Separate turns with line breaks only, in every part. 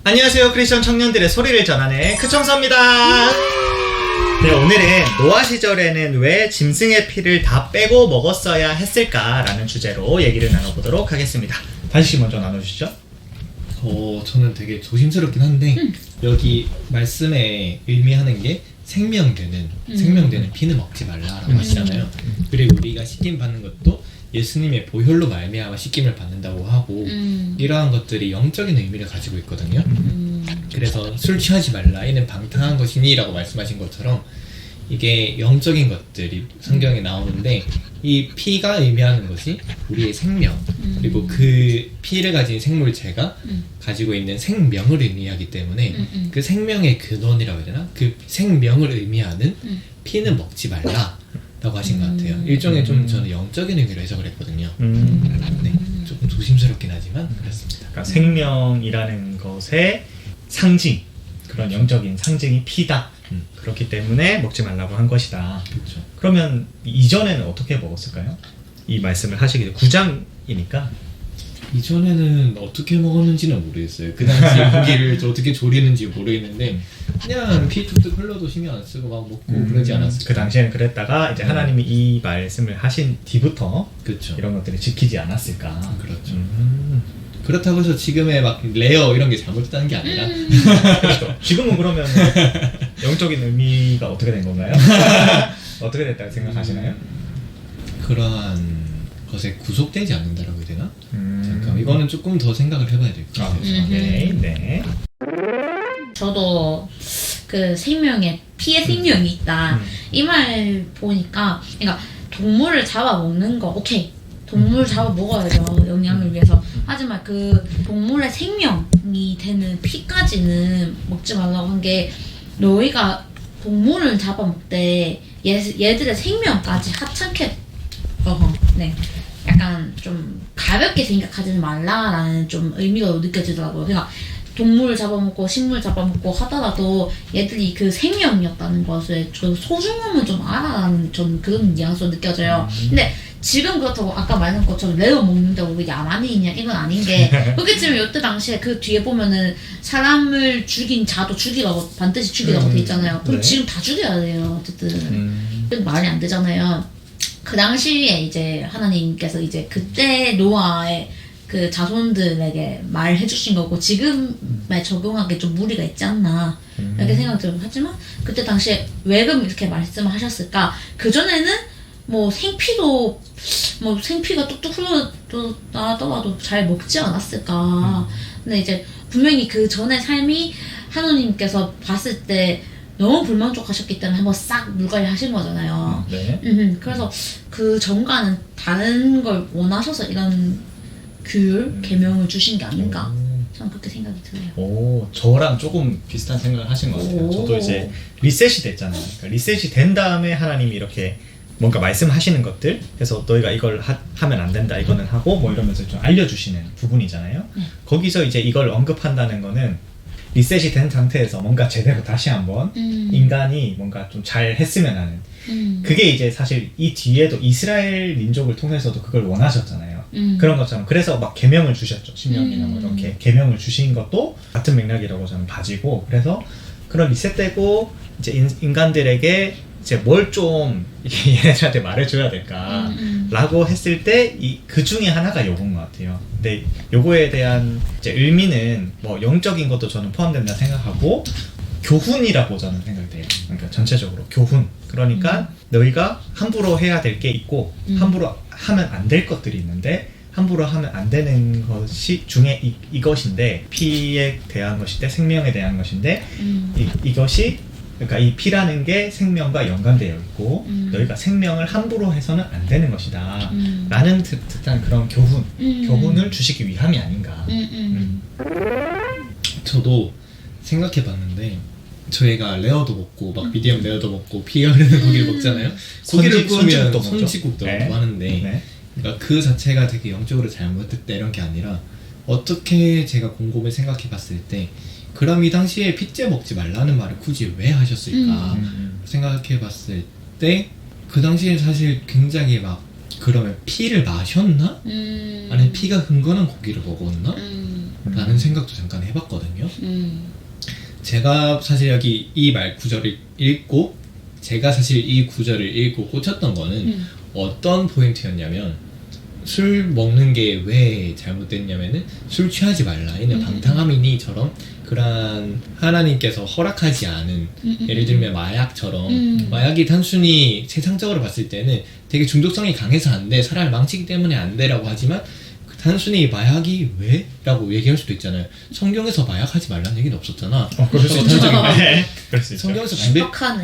안녕하세요. 크리스천 청년들의 소리를 전하는 크청서입니다. 네, 오늘은 노아 시절에는 왜 짐승의 피를 다 빼고 먹었어야 했을까라는 주제로 얘기를 나눠보도록 하겠습니다. 다시 먼저 나눠주시죠.
저는 되게 조심스럽긴 한데 여기 말씀에 의미하는 게 생명되는 피는 먹지 말라라고 하시잖아요. 그리고 우리가 씻김 받는 것도 예수님의 보혈로 말미암아 씻김을 받는다고 하고 이러한 것들이 영적인 의미를 가지고 있거든요. 그래서 술 취하지 말라 이는 방탕한 것이니 라고 말씀하신 것처럼 이게 영적인 것들이 성경에 나오는데 이 피가 의미하는 것이 우리의 생명 그리고 그 피를 가진 생물체가 가지고 있는 생명을 의미하기 때문에 그 생명의 근원이라고 해야 되나? 그 생명을 의미하는 피는 먹지 말라 라고 하신 것 같아요. 일종의 좀 저는 영적인 의미로 해석을 했거든요. 네, 조금 조심스럽긴 하지만 그렇습니다.
그러니까 생명이라는 것의 상징, 그런 영적인 상징이 피다. 그렇기 때문에 먹지 말라고 한 것이다.
그렇죠.
그러면 이전에는 어떻게 먹었을까요? 이 말씀을 하시기 전에 9장이니까
이전에는 어떻게 먹었는지는 모르겠어요. 그 당시 고기를 어떻게 조리는지 모르겠는데 그냥 피 뚝뚝 흘러도 신경 안 쓰고 막 먹고 그러지 않았을까요?
그 당시에는 그랬다가 이제 하나님이 이 말씀을 하신 뒤부터
그렇죠.
이런 것들을 지키지 않았을까.
그렇죠. 그렇다고 해서 지금의 막 레어 이런 게 잘못됐다는 게 아니라
그렇죠. 지금은 그러면 영적인 의미가 어떻게 된 건가요? 어떻게 됐다고 생각하시나요?
그러한 것에 구속되지 않는다라고 해야 되나? 잠깐 이거는 조금 더 생각을 해봐야 될 것 같아요.
네.
저도 그 피에 생명이 있다 이 말 보니까 그러니까 동물을 잡아먹는 거 오케이 동물 잡아먹어야죠 영양을 위해서 하지만 그 동물의 생명이 되는 피까지는 먹지 말라고 한 게 너희가 동물을 잡아먹되 얘들의 생명까지 하찮게 네 약간 좀 가볍게 생각하지는 말라라는 좀 의미가 느껴지더라고요. 그러니까 동물을 잡아먹고 식물 잡아먹고 하더라도 얘들이 그 생명이었다는 것을 저 소중함을 좀 알아라는 전 그런 뉘앙스로 느껴져요. 근데 지금 그렇다고 아까 말한 것처럼 레어 먹는다고 왜 야만인이냐 이건 아닌 게 그렇겠지만 이때 당시에 그 뒤에 보면은 사람을 죽인 자도 죽이라고 반드시 죽이라고 돼 있잖아요. 그럼
네.
지금 다 죽여야 돼요. 어쨌든 말이 안 되잖아요. 그 당시에 이제 하나님께서 이제 그때 노아의 그 자손들에게 말해주신 거고 지금에 적용하기에 좀 무리가 있지 않나 이렇게 생각이 들어요. 하지만 그때 당시에 왜 그럼 이렇게 말씀을 하셨을까? 그전에는 뭐 생피가 뚝뚝 흘러나더라도 잘 먹지 않았을까? 근데 이제 분명히 그 전의 삶이 하나님께서 봤을 때 너무 불만족하셨기 때문에 한번 싹 물갈이 하신 거잖아요.
네.
그래서 그 전과는 다른 걸 원하셔서 이런 계명을 주신 게 아닌가 저는 그렇게 생각이 들어요.
저랑 조금 비슷한 생각을 하신 것 같아요. 저도 이제 리셋이 됐잖아요. 그러니까 리셋이 된 다음에 하나님이 이렇게 뭔가 말씀하시는 것들 그래서 너희가 이걸 하면 안 된다 이거는 하고 뭐 이러면서 좀 알려주시는 부분이잖아요. 거기서 이제 이걸 언급한다는 거는 리셋이 된 상태에서 뭔가 제대로 다시 한번 인간이 뭔가 좀 잘 했으면 하는 그게 이제 사실 이 뒤에도 이스라엘 민족을 통해서도 그걸 원하셨잖아요. 그런 것처럼 그래서 막 계명을 주셨죠. 신명이나 뭐 이렇게 계명을 주신 것도 같은 맥락이라고 저는 봐지고 그래서 그런 리셋되고 이제 인간들에게 이제 뭘 좀 얘네들한테 말해줘야 될까 라고 했을 때 그 중에 하나가 요건 것 같아요. 근데 요거에 대한 이제 의미는 뭐 영적인 것도 저는 포함된다 생각하고 교훈이라고 저는 생각돼요. 그러니까 전체적으로 교훈. 그러니까 너희가 함부로 해야 될 게 있고 함부로 하면 안 될 것들이 있는데 함부로 하면 안 되는 것이 중에 이것인데 피에 대한 것인데 생명에 대한 것인데 이것이 그러니까 이 피라는 게 생명과 연관되어 있고 너희가 생명을 함부로 해서는 안 되는 것이다 라는 듯한 그런 교훈을 주시기 위함이 아닌가.
저도 생각해봤는데 저희가 레어도 먹고 막 미디엄 레어도 먹고 피가 흐르는 고기를 먹잖아요. 고기를 구우면 손짓국도 먹고 하는데 그러니까 그 자체가 되게 영적으로 잘못됐다 이런 게 아니라 어떻게 제가 곰곰이 생각해봤을 때 그럼 이 당시에 피째 먹지 말라는 말을 굳이 왜 하셨을까 생각해봤을 때 그 당시에 사실 굉장히 막 그러면 피를 마셨나? 아니면 피가 흥건한 고기를 먹었나? 라는 생각도 잠깐 해봤거든요. 제가 사실 여기 이 말 구절을 읽고 제가 사실 이 구절을 읽고 꽂혔던 거는 어떤 포인트였냐면 술 먹는 게 왜 잘못됐냐면은 술 취하지 말라 이는 방탕함이니처럼 그러한 하나님께서 허락하지 않은 예를 들면 마약처럼 마약이 단순히 세상적으로 봤을 때는 되게 중독성이 강해서 안 돼 사람을 망치기 때문에 안 돼라고 하지만 단순히 마약이 왜? 라고 얘기할 수도 있잖아요. 성경에서 마약하지 말라는 얘기는 없었잖아.
그럴 수 있죠. 네. 그럴 수 있죠.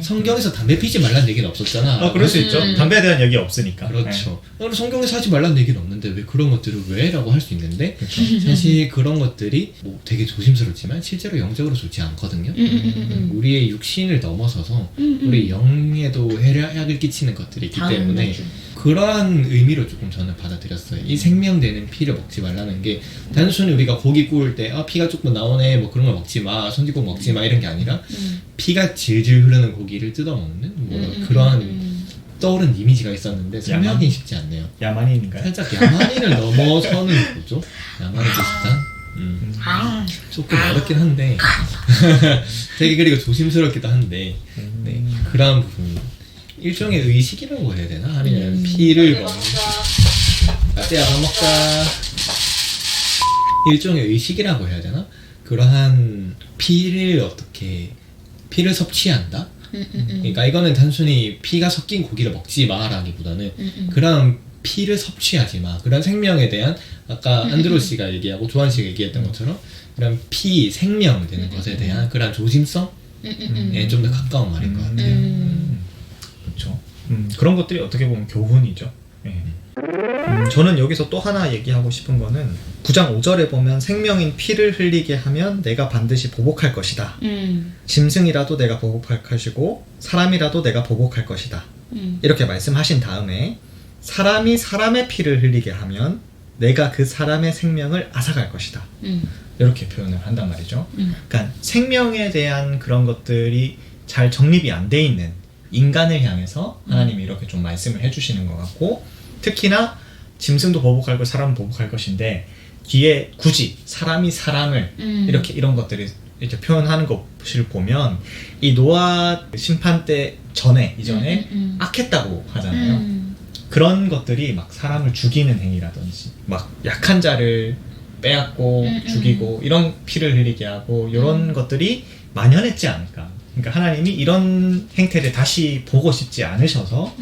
성경에서 담배 피지 말라는 얘기는 없었잖아.
그럴 수 있죠. 담배에 대한 얘기 없으니까.
그렇죠. 그럼 성경에서 하지 말라는 얘기는 없는데 왜 그런 것들을 왜? 라고 할 수 있는데 사실 그런 것들이 뭐 되게 조심스럽지만 실제로 영적으로 좋지 않거든요. 우리의 육신을 넘어서서 우리 영에도 해악을 끼치는 것들이 있기 때문에 그러한 의미로 조금 저는 받아들였어요. 이 생명되는 피를 먹지 말라는 게 단순히 우리가 고기 구울 때 피가 조금 나오네 뭐 그런 걸 먹지 마 손짓국 먹지 마 이런 게 아니라 피가 질질 흐르는 고기를 뜯어먹는 뭐 그러한 떠오른 이미지가 있었는데 설명하기 쉽지 않네요.
야만인인가요?
살짝 야만인을 넘어서는 거죠. 야만의 비슷한 조금 어렵긴 한데 되게 그리고 조심스럽기도 한데 네, 그런 부분 일종의 의식이라고 해야 되나? 아니면 피를 먹는 라떼야 밥 먹자 일종의 의식이라고 해야 되나? 그러한 피를 피를 섭취한다? 그러니까 이거는 단순히 피가 섞인 고기를 먹지 마라기보다는 그런 피를 섭취하지 마 그런 생명에 대한 아까 안드로 씨가 얘기하고 조한 씨가 얘기했던 것처럼 그런 생명 되는 것에 대한 그런 조심성에 좀 더 가까운 말인 것 같아요.
그렇죠. 그런 것들이 어떻게 보면 교훈이죠. 예. 저는 여기서 또 하나 얘기하고 싶은 거는 9장 5절에 보면 생명인 피를 흘리게 하면 내가 반드시 보복할 것이다. 짐승이라도 내가 보복할 것이고 사람이라도 내가 보복할 것이다. 이렇게 말씀하신 다음에 사람이 사람의 피를 흘리게 하면 내가 그 사람의 생명을 앗아갈 것이다. 이렇게 표현을 한단 말이죠. 그러니까 생명에 대한 그런 것들이 잘 정립이 안 돼 있는 인간을 향해서 하나님이 이렇게 좀 말씀을 해주시는 것 같고 특히나 짐승도 보복할 것, 사람은 보복할 것인데 뒤에 굳이 사람이 사람을 이렇게 이런 것들을 이렇게 표현하는 것을 보면 이 노아 심판 때 이전에 악했다고 하잖아요. 그런 것들이 막 사람을 죽이는 행위라든지 막 약한 자를 빼앗고 죽이고 이런 피를 흘리게 하고 이런 것들이 만연했지 않을까. 그러니까 하나님이 이런 행태를 다시 보고 싶지 않으셔서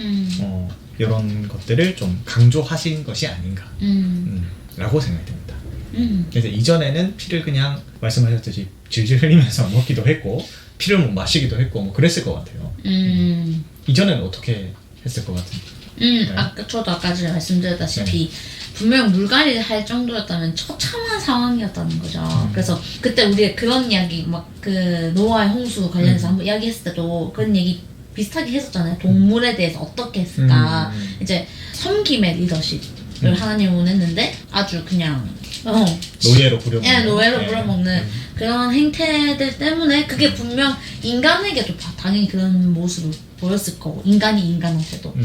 이런 것들을 좀 강조하신 것이 아닌가 라고 생각이 듭니다. 그래서 이전에는 피를 그냥 말씀하셨듯이 질질 흘리면서 먹기도 했고 피를 뭐 마시기도 했고 뭐 그랬을 것 같아요. 이전에는 어떻게 했을 것 같은데?
저도 아까 전에 말씀드렸다시피 분명 물갈이를 할 정도였다면 처참한 상황이었다는 거죠. 그래서 그때 우리가 그런 이야기 막 그 노아의 홍수 관련해서 한번 이야기했을 때도 그런 얘기 비슷하게 했었잖아요. 동물에 대해서 어떻게 했을까. 이제 섬김의 리더십을 하나님 원했는데 아주 그냥
노예로 부려먹는
예, 노예로 부려먹는 그런 행태들 때문에 그게 분명 인간에게도 당연히 그런 모습을 보였을 거고 인간이 인간한테도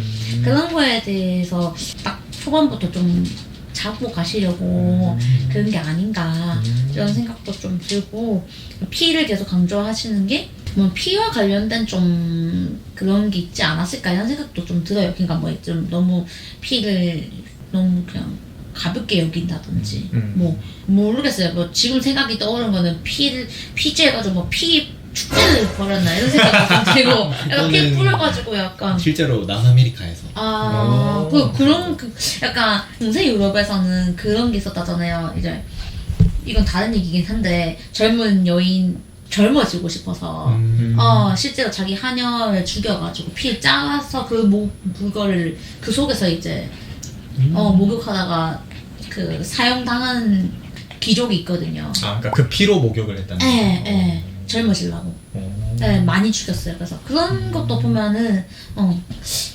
그런 거에 대해서 딱 초반부터 좀 잡고 가시려고 그런 게 아닌가 이런 생각도 좀 들고 피를 계속 강조하시는 게 뭐 피와 관련된 좀 그런 게 있지 않았을까 이런 생각도 좀 들어요. 그러니까 뭐 좀 너무 피를 너무 그냥 가볍게 여긴다든지 뭐 모르겠어요. 뭐 지금 생각이 떠오르는 거는 피제해가지고 뭐 피 축제를 벌였나 이런 생각도 좀 들고 약간 피 뿌려가지고 약간
실제로 남아메리카에서
그런 약간 동서 유럽에서는 그런 게 있었다잖아요. 이제 이건 다른 얘기긴 한데 젊은 여인 젊어지고 싶어서 실제로 자기 하녀를 죽여가지고 피를 짜서 그거를 그 속에서 이제 목욕하다가 그 사형당한 기족이 있거든요.
그러니까 그 피로 목욕을 했다는
네, 젊어지려고. 네, 많이 죽였어요. 그래서 그런 것도 보면은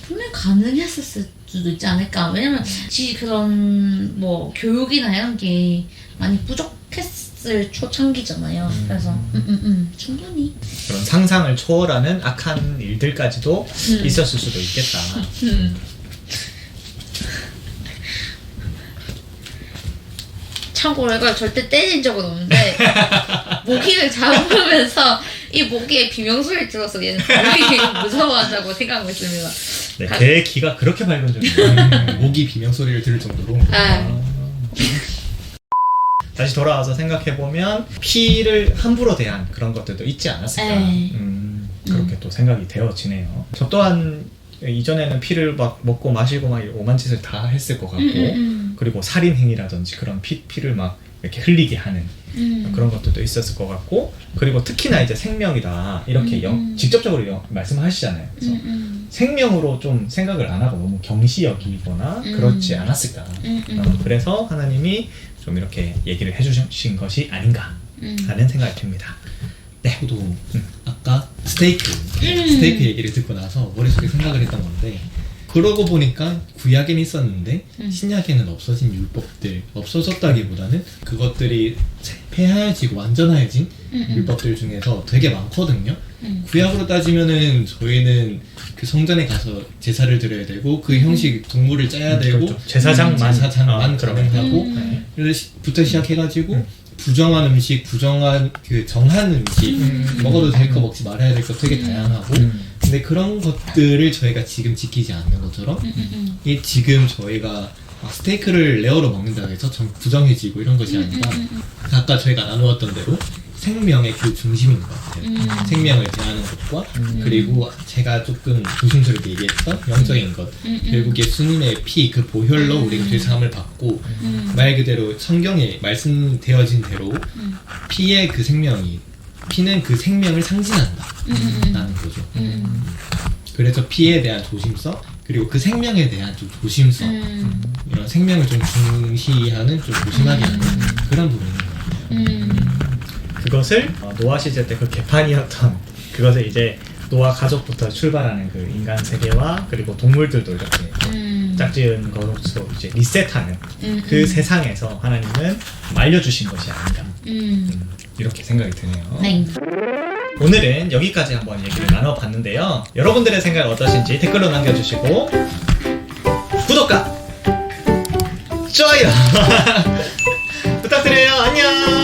분명 가능했었을 수도 있지 않을까. 왜냐면 그런 뭐 교육이나 이런 게 많이 부족했을 초창기잖아요. 그래서 충분히
그런 상상을 초월하는 악한 일들까지도 있었을 수도 있겠다.
참고로 이걸 절대 때린 적은 없는데 모기를 잡으면서 이 모기의 비명소리를 들어서 얘는 모기 무서워한다고 생각하고 있습니다.
네, 걔의 귀가 그렇게 밝은 적이 있어요.
모기 비명 소리를 들을 정도로.
다시 돌아와서 생각해보면 피를 함부로 대한 그런 것들도 있지 않았을까. 그렇게 또 생각이 되어지네요. 저 또한 이전에는 피를 막 먹고 마시고 막 오만 짓을 다 했을 것 같고 그리고 살인 행위라든지 그런 피를 막 이렇게 흘리게 하는 그런 것들도 있었을 것 같고 그리고 특히나 이제 생명이다 이렇게 직접적으로 말씀하시잖아요. 그래서 생명으로 좀 생각을 안 하고 너무 경시 여기거나 그렇지 않았을까. 그래서 하나님이 좀 이렇게 얘기를 해주신 것이 아닌가 하는 생각이 듭니다. 네.
저도 아까 스테이크 얘기를 듣고 나서 머릿속에 생각을 했던 건데 그러고 보니까 구약에는 있었는데 신약에는 없어진 율법들 없어졌다기보다는 그것들이 폐하여지고 완전하여진 율법들 중에서 되게 많거든요. 구약으로 따지면은 저희는 그 성전에 가서 제사를 드려야 되고 그 형식 동물을 짜야 되고
그렇죠. 제사장만
가능하고 부터 시작해가지고 부정한 음식, 부정한 그 정한 음식 먹어도 될 거 먹지 말아야 될 거 되게 다양하고 근데 그런 것들을 저희가 지금 지키지 않는 것처럼 이게 지금 저희가 스테이크를 레어로 먹는다고 해서 부정해지고 이런 것이 아니라 아까 저희가 나누었던 대로 생명의 그 중심인 것 같아요. 생명을 대하는 것과 그리고 제가 조금 조심스럽게 얘기했던 영적인 것 결국 예수님의 피 그 보혈로 우리가 죄사함을 받고 말 그대로 성경에 말씀되어진 대로 피의 그 생명이 피는 그 생명을 상징한다 라는 거죠. 그래서 피에 대한 조심성 그리고 그 생명에 대한 좀 조심성 이런 생명을 좀 중시하는 좀 조심하게 하는 그런 부분인 것 같아요.
그것을 노아 시절 때 그 개판이었던 그것을 이제 노아 가족부터 출발하는 그 인간 세계와 그리고 동물들도 이렇게 짝지은 것으로 이제 리셋하는 그 세상에서 하나님은 말려주신 것이 아닌가 이렇게 생각이 드네요.
네.
오늘은 여기까지 한번 얘기를 나눠봤는데요. 여러분들의 생각 어떠신지 댓글로 남겨주시고 구독과 좋아요 부탁드려요. 안녕.